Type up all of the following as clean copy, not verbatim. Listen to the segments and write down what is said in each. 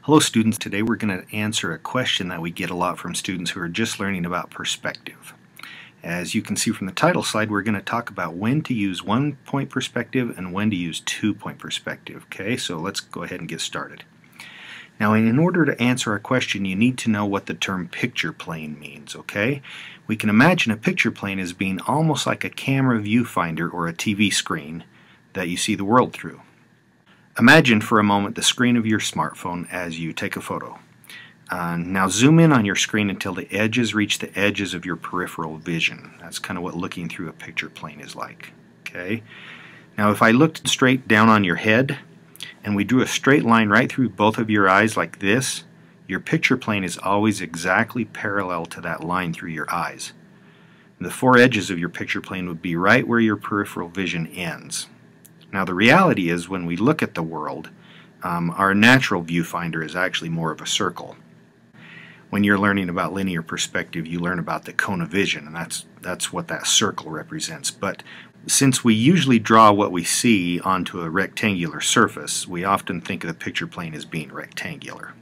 Hello students, today we're going to answer a question that we get a lot from students who are just learning about perspective. As you can see from the title slide, we're going to talk about when to use 1-point perspective and when to use 2-point perspective. Okay, so let's go ahead and get started. Now in order to answer our question, you need to know what the term picture plane means. Okay, we can imagine a picture plane as being almost like a camera viewfinder or a TV screen that you see the world through. Imagine for a moment the screen of your smartphone as you take a photo. Now zoom in on your screen until the edges reach the edges of your peripheral vision. That's kind of what looking through a picture plane is like. Okay. Now if I looked straight down on your head and we drew a straight line right through both of your eyes like this, your picture plane is always exactly parallel to that line through your eyes. The four edges of your picture plane would be right where your peripheral vision ends. Now the reality is when we look at the world, our natural viewfinder is actually more of a circle. When you're learning about linear perspective, you learn about the cone of vision, and that's what that circle represents. But since we usually draw what we see onto a rectangular surface, we often think of the picture plane as being rectangular.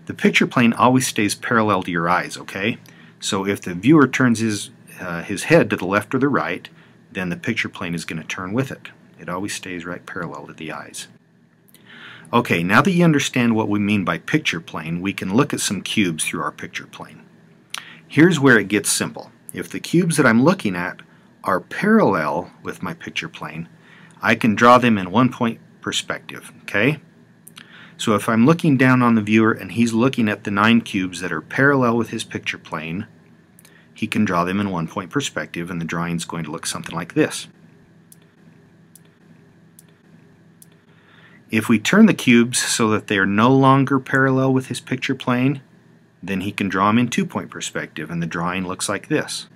The picture plane always stays parallel to your eyes, okay? So if the viewer turns his head to the left or the right, then the picture plane is going to turn with it. It always stays right parallel to the eyes. Okay, now that you understand what we mean by picture plane, we can look at some cubes through our picture plane. Here's where it gets simple. If the cubes that I'm looking at are parallel with my picture plane, I can draw them in 1-point perspective. Okay? So if I'm looking down on the viewer and he's looking at the 9 cubes that are parallel with his picture plane, he can draw them in 1-point perspective, and the drawing is going to look something like this. If we turn the cubes so that they are no longer parallel with his picture plane, then he can draw them in 2-point perspective, and the drawing looks like this.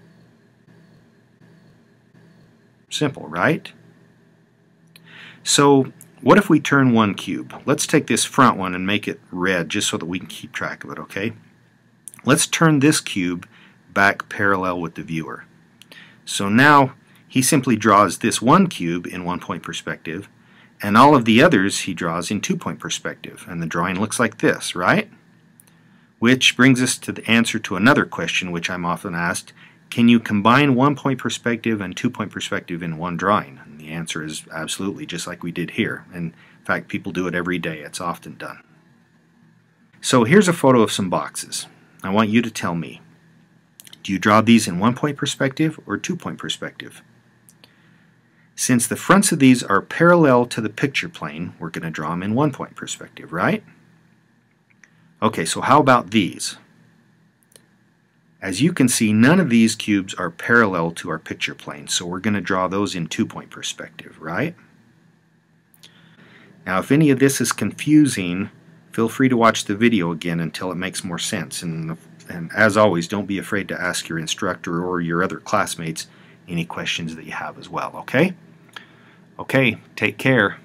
Simple, right? So what if we turn one cube? Let's take this front one and make it red just so that we can keep track of it, okay? Let's turn this cube back parallel with the viewer. So now he simply draws this one cube in 1-point perspective, and all of the others he draws in 2-point perspective, and the drawing looks like this, right? Which brings us to the answer to another question which I'm often asked: can you combine 1-point perspective and 2-point perspective in one drawing? And the answer is absolutely, just like we did here. And in fact, people do it every day. It's often done. So here's a photo of some boxes. I want you to tell me, do you draw these in 1-point perspective or 2-point perspective? Since the fronts of these are parallel to the picture plane, we're going to draw them in 1-point perspective, right? Okay, so how about these? As you can see, none of these cubes are parallel to our picture plane, so we're going to draw those in 2-point perspective, right? Now, if any of this is confusing, feel free to watch the video again until it makes more sense. And as always, don't be afraid to ask your instructor or your other classmates any questions that you have as well, okay? Okay, take care.